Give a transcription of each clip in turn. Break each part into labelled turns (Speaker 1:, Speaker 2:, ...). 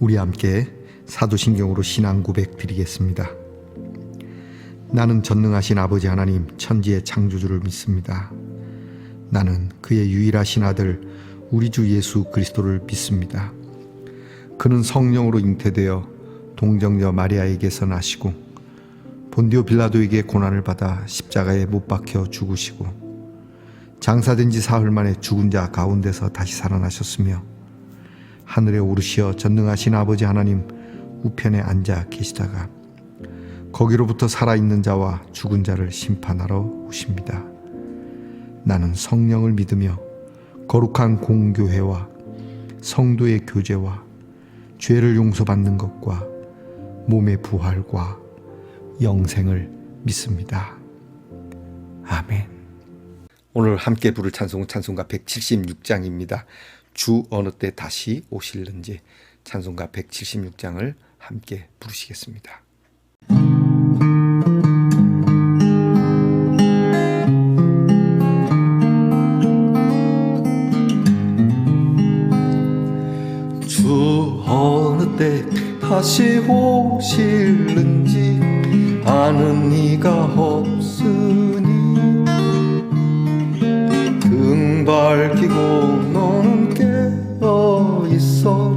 Speaker 1: 우리 함께 사도신경으로 신앙 고백 드리겠습니다. 나는 전능하신 아버지 하나님 천지의 창조주를 믿습니다. 나는 그의 유일하신 아들 우리 주 예수 그리스도를 믿습니다. 그는 성령으로 잉태되어 동정녀 마리아에게서 나시고 본디오 빌라도에게 고난을 받아 십자가에 못 박혀 죽으시고 장사된 지 사흘 만에 죽은 자 가운데서 다시 살아나셨으며 하늘에 오르시어 전능하신 아버지 하나님 우편에 앉아 계시다가 거기로부터 살아있는 자와 죽은 자를 심판하러 오십니다. 나는 성령을 믿으며 거룩한 공교회와 성도의 교제와 죄를 용서받는 것과 몸의 부활과 영생을 믿습니다. 아멘. 오늘 함께 부를 찬송은 찬송가 176장입니다. 주 어느 때 다시 오실는지 찬송가 176장을 함께 부르시겠습니다. 주 어느 때 다시 오실는지 아는 이가 없으니 등 밝히고 너는 깨어 있어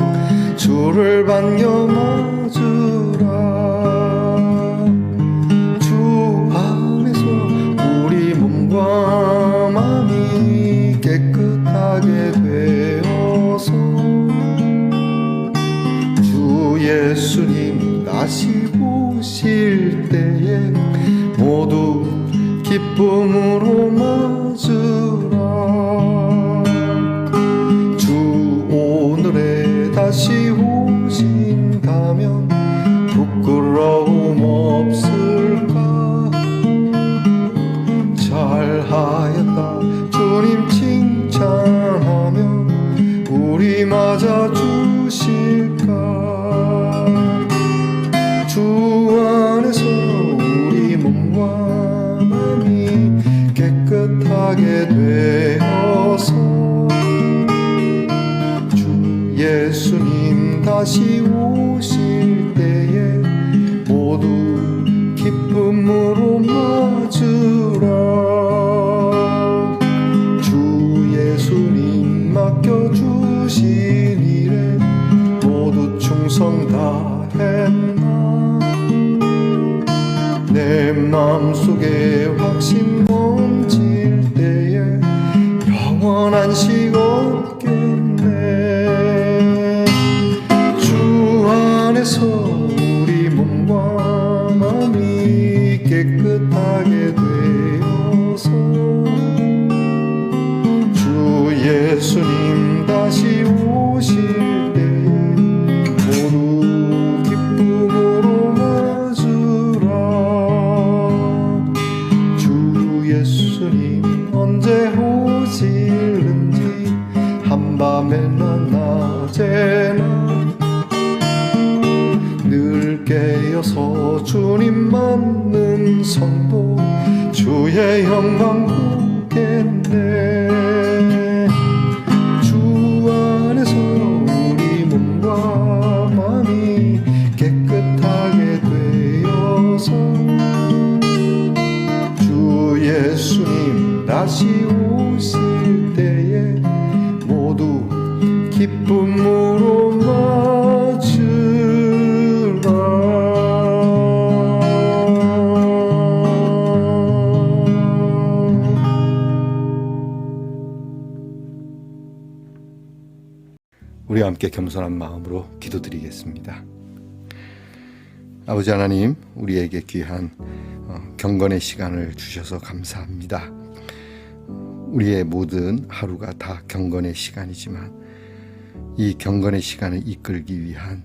Speaker 1: 주를 반겨맞으라. 주 안에서 우리 몸과 마음이 깨끗하게 되어서 주 예수님 다시 오실 때에 모두 기쁨으로 맞으라. 주 오늘에 다시 오신다면 부끄러움 없을까. 잘하였다 주님 칭찬하며 우리 맞아 주실까. 주 안에서 우리 몸과 마음이 깨끗하게 되어서 주 예수님 다시 오실 때에 모두 기쁨으로 맞으라. 주 예수님 맡겨주신 일에 모두 충성 다했나. 내 마음속에 확신 넘칠 때에 영원한 식 없겠네. 주 안에서 우리 몸과 마음이 깨끗하게 되어서 주 예수님 다시 오실 때에 모두 기쁨으로 맞으라. 주 예수님 언제 오실는지 한밤에나 낮에나 늘 깨어서 주님 맞는 성도 주의 영광 보겠네. 주 안에서 우리 몸과 마음이 깨끗하게 되어서 주 예수님 다시 오실 때에 모두 기쁨으로 맞으라. 우리와 함께 겸손한 마음으로 기도드리겠습니다. 아버지 하나님, 우리에게 귀한 경건의 시간을 주셔서 감사합니다. 우리의 모든 하루가 다 경건의 시간이지만 이 경건의 시간을 이끌기 위한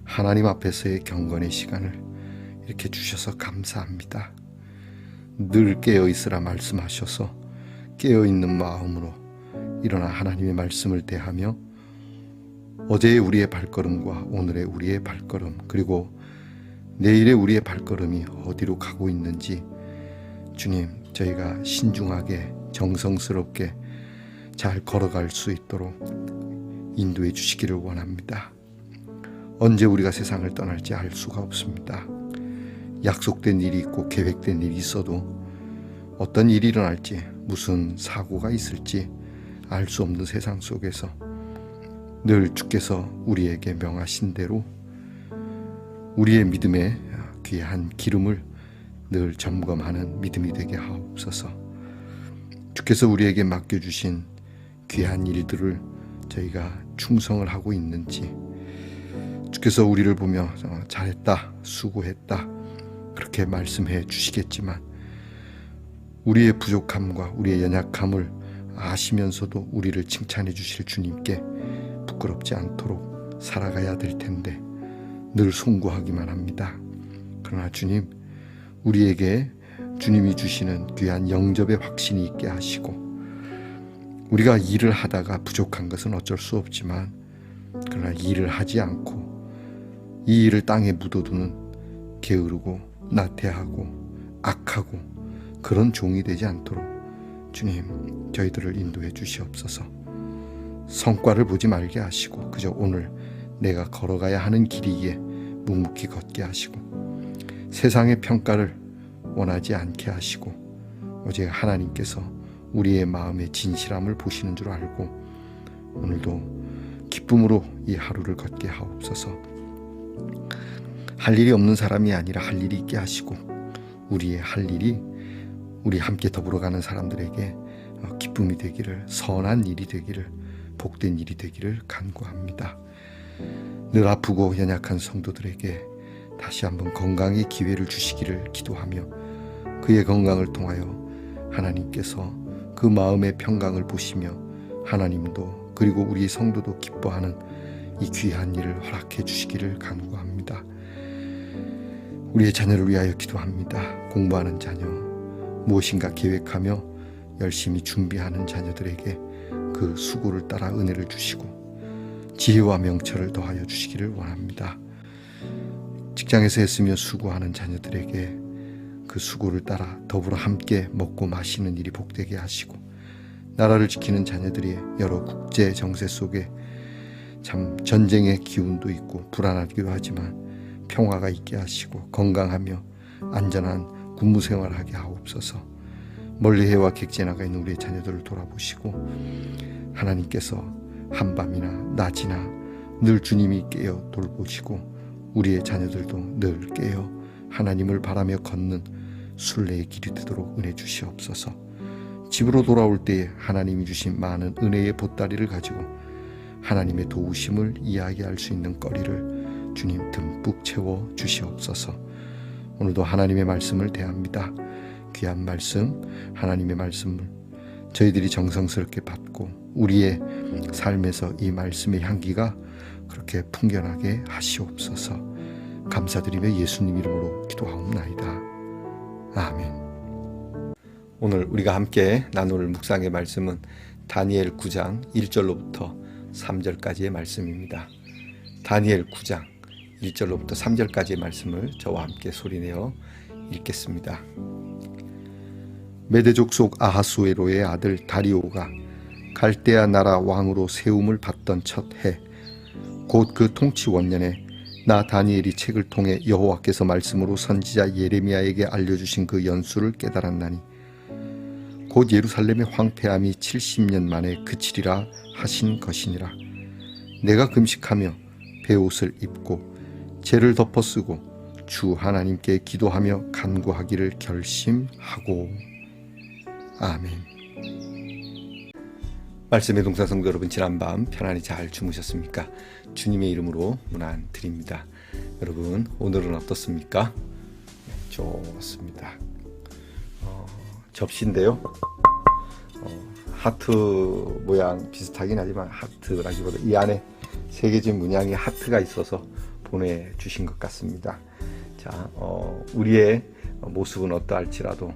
Speaker 1: 하나님 앞에서의 경건의 시간을 이렇게 주셔서 감사합니다. 늘 깨어있으라 말씀하셔서 깨어있는 마음으로 일어나 하나님의 말씀을 대하며 어제의 우리의 발걸음과 오늘의 우리의 발걸음 그리고 내일의 우리의 발걸음이 어디로 가고 있는지 주님, 저희가 신중하게 정성스럽게 잘 걸어갈 수 있도록 인도해 주시기를 원합니다. 언제 우리가 세상을 떠날지 알 수가 없습니다. 약속된 일이 있고 계획된 일이 있어도 어떤 일이 일어날지, 무슨 사고가 있을지 알 수 없는 세상 속에서 늘 주께서 우리에게 명하신 대로 우리의 믿음의 귀한 기름을 늘 점검하는 믿음이 되게 하옵소서. 주께서 우리에게 맡겨주신 귀한 일들을 저희가 충성을 하고 있는지, 주께서 우리를 보며 잘했다, 수고했다 그렇게 말씀해 주시겠지만 우리의 부족함과 우리의 연약함을 아시면서도 우리를 칭찬해 주실 주님께 부끄럽지 않도록 살아가야 될 텐데 늘 송구하기만 합니다. 그러나 주님, 우리에게 주님이 주시는 귀한 영접의 확신이 있게 하시고, 우리가 일을 하다가 부족한 것은 어쩔 수 없지만 그러나 일을 하지 않고 이 일을 땅에 묻어두는 게으르고 나태하고 악하고 그런 종이 되지 않도록 주님, 저희들을 인도해 주시옵소서. 성과를 보지 말게 하시고 그저 오늘 내가 걸어가야 하는 길이기에 묵묵히 걷게 하시고, 세상의 평가를 원하지 않게 하시고 오직 하나님께서 우리의 마음의 진실함을 보시는 줄 알고 오늘도 기쁨으로 이 하루를 걷게 하옵소서. 할 일이 없는 사람이 아니라 할 일이 있게 하시고, 우리의 할 일이 우리 함께 더불어가는 사람들에게 기쁨이 되기를, 선한 일이 되기를, 복된 일이 되기를 간구합니다. 늘 아프고 연약한 성도들에게 다시 한번 건강의 기회를 주시기를 기도하며, 그의 건강을 통하여 하나님께서 그 마음의 평강을 보시며 하나님도 그리고 우리 성도도 기뻐하는 이 귀한 일을 허락해 주시기를 간구합니다. 우리의 자녀를 위하여 기도합니다. 공부하는 자녀, 무엇인가 계획하며 열심히 준비하는 자녀들에게 그 수고를 따라 은혜를 주시고 지혜와 명철을 더하여 주시기를 원합니다. 직장에서 애쓰며 수고하는 자녀들에게 그 수고를 따라 더불어 함께 먹고 마시는 일이 복되게 하시고, 나라를 지키는 자녀들이 여러 국제 정세 속에 참 전쟁의 기운도 있고 불안하기도 하지만 평화가 있게 하시고 건강하며 안전한 군무 생활하게 하옵소서. 멀리 해와 객지에 나가 있는 우리의 자녀들을 돌아보시고 하나님께서 한밤이나 낮이나 늘 주님이 깨어 돌보시고 우리의 자녀들도 늘 깨어 하나님을 바라며 걷는 순례의 길이 되도록 은혜 주시옵소서. 집으로 돌아올 때에 하나님이 주신 많은 은혜의 보따리를 가지고 하나님의 도우심을 이야기할 수 있는 거리를 주님 듬뿍 채워 주시옵소서. 오늘도 하나님의 말씀을 대합니다. 귀한 말씀, 하나님의 말씀을 저희들이 정성스럽게 받고 우리의 삶에서 이 말씀의 향기가 그렇게 풍겨나게 하시옵소서. 감사드리며 예수님 이름으로 기도하옵나이다. 아멘. 오늘 우리가 함께 나눌 묵상의 말씀은 다니엘 9장 1절로부터 3절까지의 말씀입니다. 다니엘 9장 1절로부터 3절까지의 말씀을 저와 함께 소리내어 읽겠습니다. 메대족 속 아하수에로의 아들 다리오가 갈대아 나라 왕으로 세움을 받던 첫 해, 곧 그 통치 원년에 나 다니엘이 책을 통해 여호와께서 말씀으로 선지자 예레미야에게 알려주신 그 연수를 깨달았나니 곧 예루살렘의 황폐함이 70년 만에 그치리라 하신 것이니라. 내가 금식하며 베옷을 입고 죄를 덮어쓰고 주 하나님께 기도하며 간구하기를 결심하고. 아멘. 말씀의 동사 성도 여러분, 지난밤 편안히 잘 주무셨습니까? 주님의 이름으로 문안 드립니다. 여러분, 오늘은 어떻습니까? 좋습니다. 접시인데요. 하트 모양 비슷하긴 하지만 하트라기보다 이 안에 새겨진 문양의 하트가 있어서 보내주신 것 같습니다. 자, 우리의 모습은 어떠할지라도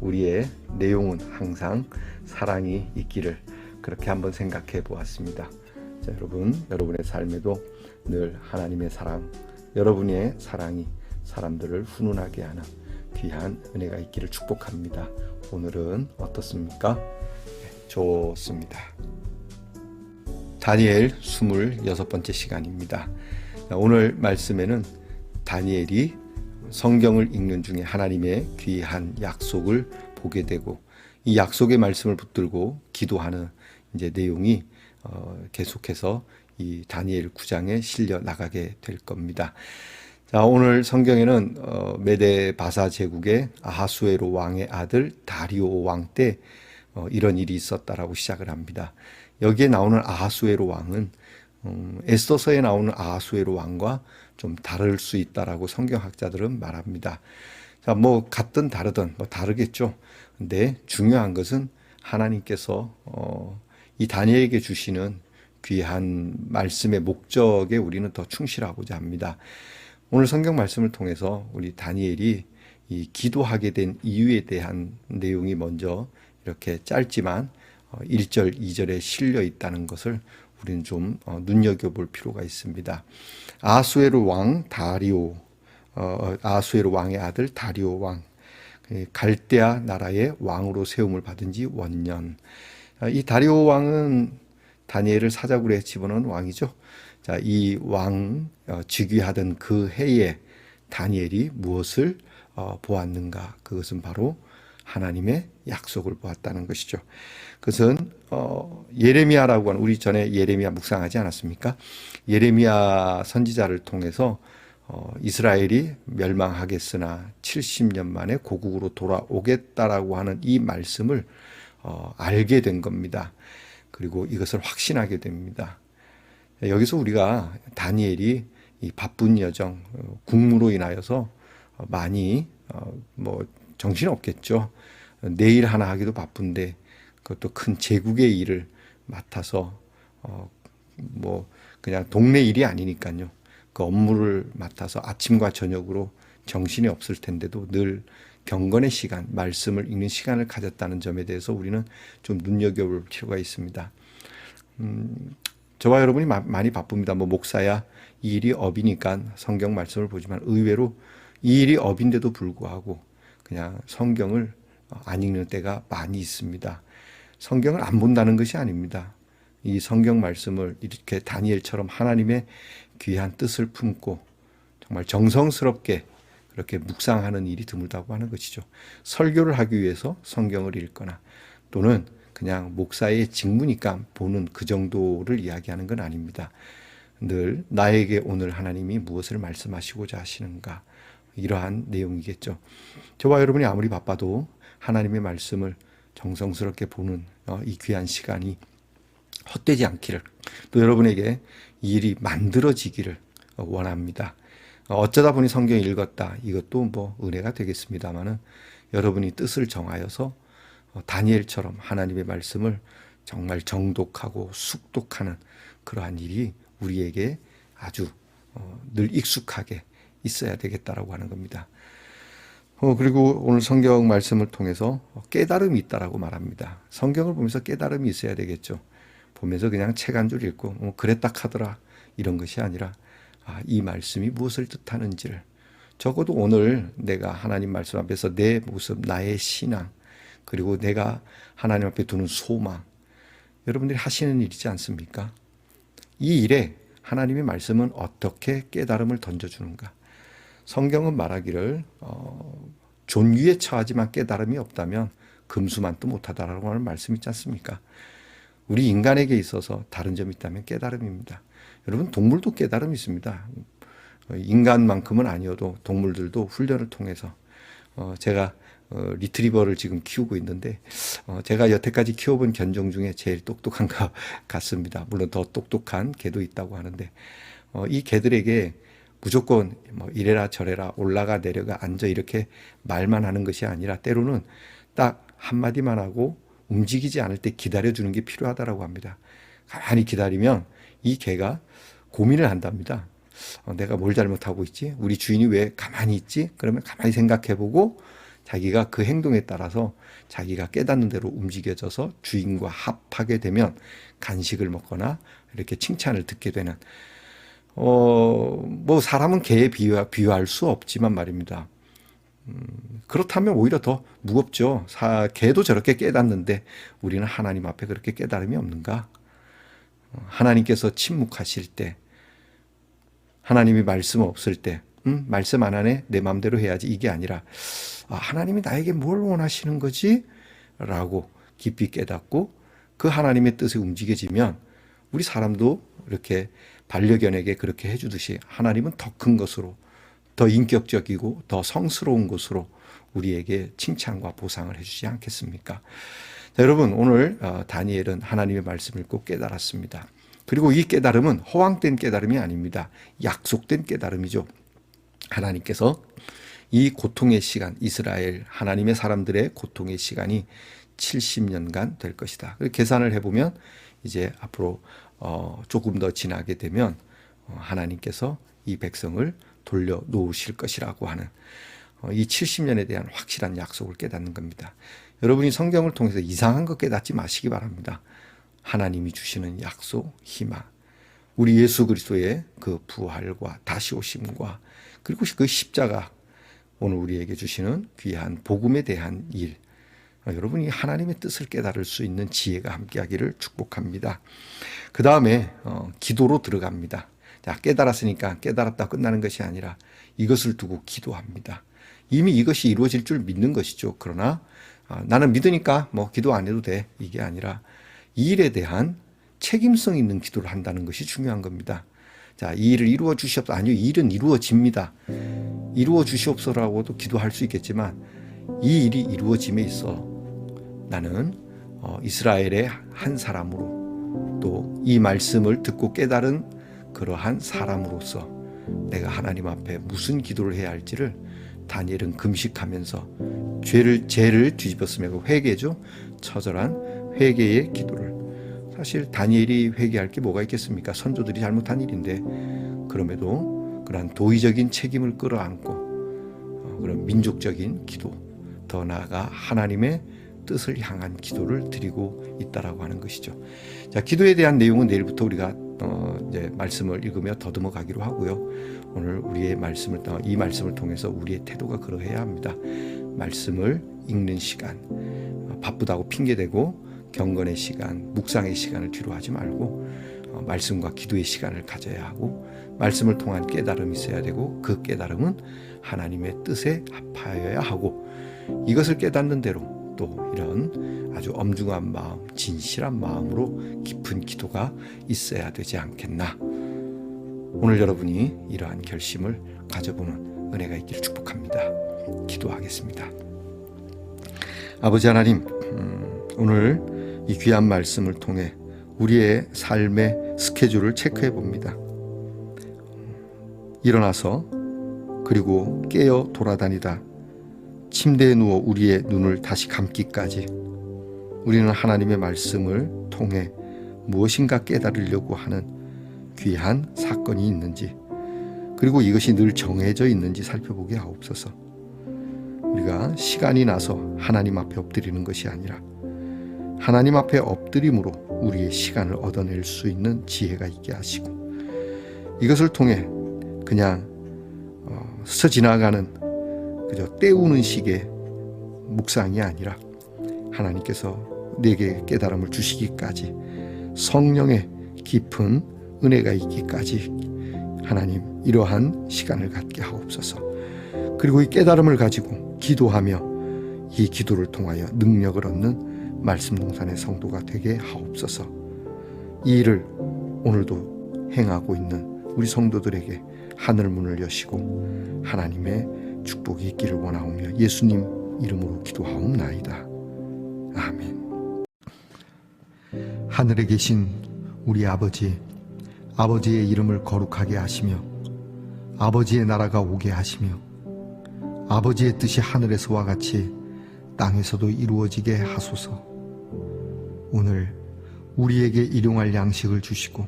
Speaker 1: 우리의 내용은 항상 사랑이 있기를 그렇게 한번 생각해 보았습니다. 자, 여러분의 삶에도 늘 하나님의 사랑, 여러분의 사랑이 사람들을 훈훈하게 하는 귀한 은혜가 있기를 축복합니다. 오늘은 어떻습니까? 네, 좋습니다. 다니엘 26번째 시간입니다. 오늘 말씀에는 다니엘이 성경을 읽는 중에 하나님의 귀한 약속을 보게 되고 이 약속의 말씀을 붙들고 기도하는 이제 내용이 계속해서 이 다니엘 9장에 실려 나가게 될 겁니다. 자, 오늘 성경에는 메데 바사 제국의 아하수에로 왕의 아들 다리오 왕 때 이런 일이 있었다라고 시작을 합니다. 여기에 나오는 아하수에로 왕은 에스더서에 나오는 아하수에로 왕과 좀 다를 수 있다라고 성경학자들은 말합니다. 자, 뭐 같든 다르든 뭐 다르겠죠. 근데 중요한 것은 하나님께서 이 다니엘에게 주시는 귀한 말씀의 목적에 우리는 더 충실하고자 합니다. 오늘 성경 말씀을 통해서 우리 다니엘이 이 기도하게 된 이유에 대한 내용이 먼저 이렇게 짧지만 1절, 2절에 실려 있다는 것을 우리는 좀 눈여겨볼 필요가 있습니다. 아하수에로 왕 다리오, 아하수에로 왕의 아들 다리오 왕, 갈대아 나라의 왕으로 세움을 받은 지 원년. 이 다리오 왕은 다니엘을 사자굴에 집어넣은 왕이죠. 자, 이 왕 즉위하던 그 해에 다니엘이 무엇을 보았는가? 그것은 바로 하나님의 약속을 보았다는 것이죠. 그것은 예레미야라고 하는, 우리 전에 예레미야 묵상하지 않았습니까? 예레미야 선지자를 통해서 이스라엘이 멸망하겠으나 70년 만에 고국으로 돌아오겠다라고 하는 이 말씀을 알게 된 겁니다. 그리고 이것을 확신하게 됩니다. 여기서 우리가 다니엘이 이 바쁜 여정, 국무로 인하여서 많이 뭐 정신 없겠죠. 내일 하나 하기도 바쁜데 그것도 큰 제국의 일을 맡아서 뭐 그냥 동네 일이 아니니까요. 그 업무를 맡아서 아침과 저녁으로 정신이 없을 텐데도 늘 경건의 시간, 말씀을 읽는 시간을 가졌다는 점에 대해서 우리는 좀 눈여겨볼 필요가 있습니다. 저와 여러분이 많이 바쁩니다. 뭐 목사야 이 일이 업이니까 성경 말씀을 보지만 의외로 이 일이 업인데도 불구하고 그냥 성경을 안 읽는 때가 많이 있습니다. 성경을 안 본다는 것이 아닙니다. 이 성경 말씀을 이렇게 다니엘처럼 하나님의 귀한 뜻을 품고 정말 정성스럽게 그렇게 묵상하는 일이 드물다고 하는 것이죠. 설교를 하기 위해서 성경을 읽거나 또는 그냥 목사의 직무니까 보는 그 정도를 이야기하는 건 아닙니다. 늘 나에게 오늘 하나님이 무엇을 말씀하시고자 하시는가, 이러한 내용이겠죠. 저와 여러분이 아무리 바빠도 하나님의 말씀을 정성스럽게 보는 이 귀한 시간이 헛되지 않기를, 또 여러분에게 이 일이 만들어지기를 원합니다. 어쩌다 보니 성경 읽었다, 이것도 뭐 은혜가 되겠습니다마는 여러분이 뜻을 정하여서 다니엘처럼 하나님의 말씀을 정말 정독하고 숙독하는 그러한 일이 우리에게 아주 늘 익숙하게 있어야 되겠다라고 하는 겁니다. 그리고 오늘 성경 말씀을 통해서 깨달음이 있다라고 말합니다. 성경을 보면서 깨달음이 있어야 되겠죠. 보면서 그냥 책 한 줄 읽고 그랬다 하더라 이런 것이 아니라 이 말씀이 무엇을 뜻하는지를, 적어도 오늘 내가 하나님 말씀 앞에서 내 모습, 나의 신앙, 그리고 내가 하나님 앞에 두는 소망, 여러분들이 하시는 일이지 않습니까? 이 일에 하나님의 말씀은 어떻게 깨달음을 던져주는가? 성경은 말하기를 존귀에 처하지만 깨달음이 없다면 금수만도 못하다라고 하는 말씀이 있지 않습니까? 우리 인간에게 있어서 다른 점이 있다면 깨달음입니다. 여러분, 동물도 깨달음이 있습니다. 인간만큼은 아니어도 동물들도 훈련을 통해서 제가 리트리버를 지금 키우고 있는데 제가 여태까지 키워본 견종 중에 제일 똑똑한 것 같습니다. 물론 더 똑똑한 개도 있다고 하는데 이 개들에게 무조건 뭐 이래라 저래라 올라가 내려가 앉아 이렇게 말만 하는 것이 아니라 때로는 딱 한마디만 하고 움직이지 않을 때 기다려주는 게 필요하다라고 합니다. 가만히 기다리면 이 개가 고민을 한답니다. 내가 뭘 잘못하고 있지? 우리 주인이 왜 가만히 있지? 그러면 가만히 생각해보고 자기가 그 행동에 따라서 자기가 깨닫는 대로 움직여져서 주인과 합하게 되면 간식을 먹거나 이렇게 칭찬을 듣게 되는, 뭐 사람은 개에 비유할 수 없지만 말입니다. 그렇다면 오히려 더 무겁죠. 개도 저렇게 깨닫는데 우리는 하나님 앞에 그렇게 깨달음이 없는가? 하나님께서 침묵하실 때 하나님이 말씀 없을 때 말씀 안 하네 내 마음대로 해야지 이게 아니라 하나님이 나에게 뭘 원하시는 거지? 라고 깊이 깨닫고 그 하나님의 뜻에 움직여지면 우리 사람도 이렇게 반려견에게 그렇게 해주듯이 하나님은 더 큰 것으로 더 인격적이고 더 성스러운 것으로 우리에게 칭찬과 보상을 해주지 않겠습니까? 자, 여러분 오늘 다니엘은 하나님의 말씀을 읽고 깨달았습니다. 그리고 이 깨달음은 허황된 깨달음이 아닙니다. 약속된 깨달음이죠. 하나님께서 이 고통의 시간, 이스라엘 하나님의 사람들의 고통의 시간이 70년간 될 것이다. 계산을 해보면 이제 앞으로 조금 더 지나게 되면 하나님께서 이 백성을 돌려놓으실 것이라고 하는 이 70년에 대한 확실한 약속을 깨닫는 겁니다. 여러분이 성경을 통해서 이상한 거 깨닫지 마시기 바랍니다. 하나님이 주시는 약속, 희망, 우리 예수 그리스도의 그 부활과 다시 오심과 그리고 그 십자가, 오늘 우리에게 주시는 귀한 복음에 대한 일, 여러분이 하나님의 뜻을 깨달을 수 있는 지혜가 함께하기를 축복합니다. 그 다음에 기도로 들어갑니다. 자, 깨달았으니까 깨달았다 끝나는 것이 아니라 이것을 두고 기도합니다. 이미 이것이 이루어질 줄 믿는 것이죠. 그러나 나는 믿으니까 뭐 기도 안 해도 돼, 이게 아니라 이 일에 대한 책임성 있는 기도를 한다는 것이 중요한 겁니다. 자, 이 일을 이루어 주시옵소서. 아니요, 이 일은 이루어집니다. 이루어 주시옵소서라고도 기도할 수 있겠지만 이 일이 이루어짐에 있어 나는 이스라엘의 한 사람으로 또 이 말씀을 듣고 깨달은 그러한 사람으로서 내가 하나님 앞에 무슨 기도를 해야 할지를 다니엘은 금식하면서 죄를 뒤집었으며 회개죠. 처절한 회개의 기도를. 사실 다니엘이 회개할 게 뭐가 있겠습니까? 선조들이 잘못한 일인데 그럼에도 그러한 도의적인 책임을 끌어안고 그런 민족적인 기도, 더 나아가 하나님의 뜻을 향한 기도를 드리고 있다라고 하는 것이죠. 자, 기도에 대한 내용은 내일부터 우리가 이제 말씀을 읽으며 더듬어 가기로 하고요. 오늘 우리의 말씀을 이 말씀을 통해서 우리의 태도가 그러해야 합니다. 말씀을 읽는 시간, 바쁘다고 핑계대고 경건의 시간, 묵상의 시간을 뒤로 하지 말고 말씀과 기도의 시간을 가져야 하고 말씀을 통한 깨달음이 있어야 되고 그 깨달음은 하나님의 뜻에 합하여야 하고 이것을 깨닫는 대로 또 이런 아주 엄중한 마음, 진실한 마음으로 깊은 기도가 있어야 되지 않겠나. 오늘 여러분이 이러한 결심을 가져보는 은혜가 있기를 축복합니다. 기도하겠습니다. 아버지 하나님, 오늘 이 귀한 말씀을 통해 우리의 삶의 스케줄을 체크해 봅니다. 일어나서 그리고 깨어 돌아다니다 침대에 누워 우리의 눈을 다시 감기까지 우리는 하나님의 말씀을 통해 무엇인가 깨달으려고 하는 귀한 사건이 있는지, 그리고 이것이 늘 정해져 있는지 살펴보게 하옵소서. 우리가 시간이 나서 하나님 앞에 엎드리는 것이 아니라 하나님 앞에 엎드림으로 우리의 시간을 얻어낼 수 있는 지혜가 있게 하시고, 이것을 통해 그냥 스쳐 지나가는 그저 때우는 식의 묵상이 아니라 하나님께서 내게 깨달음을 주시기까지, 성령의 깊은 은혜가 있기까지 하나님 이러한 시간을 갖게 하옵소서. 그리고 이 깨달음을 가지고 기도하며 이 기도를 통하여 능력을 얻는 말씀 동산의 성도가 되게 하옵소서. 이 일을 오늘도 행하고 있는 우리 성도들에게 하늘 문을 여시고 하나님의 축복이 있기를 원하오며 예수님 이름으로 기도하옵나이다. 아멘. 하늘에 계신 우리 아버지, 아버지의 이름을 거룩하게 하시며 아버지의 나라가 오게 하시며 아버지의 뜻이 하늘에서와 같이 땅에서도 이루어지게 하소서. 오늘 우리에게 일용할 양식을 주시고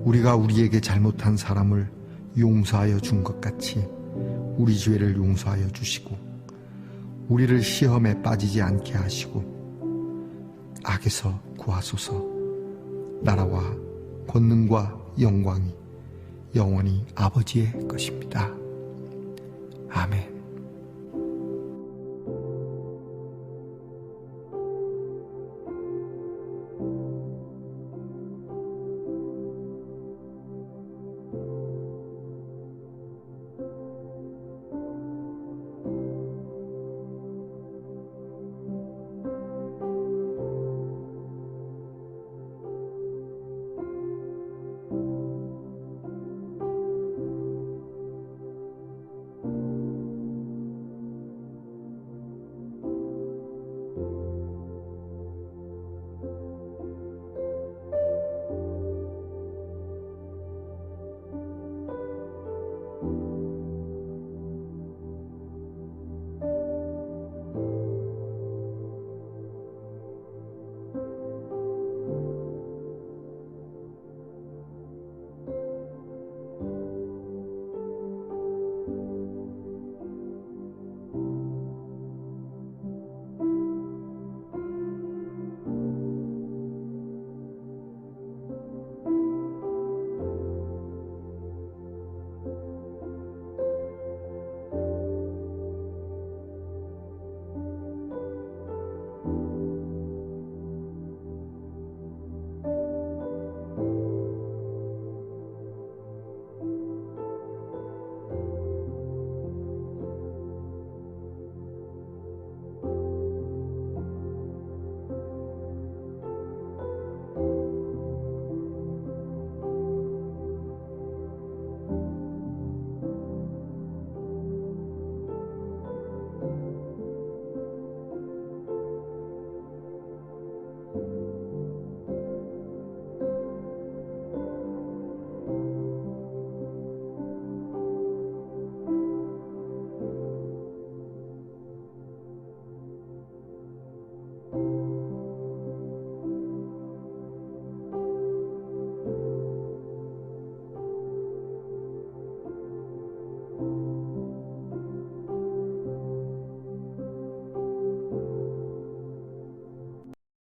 Speaker 1: 우리가 우리에게 잘못한 사람을 용서하여 준 것 같이 우리 죄를 용서하여 주시고 우리를 시험에 빠지지 않게 하시고 악에서 구하소서. 나라와 권능과 영광이 영원히 아버지의 것입니다. 아멘.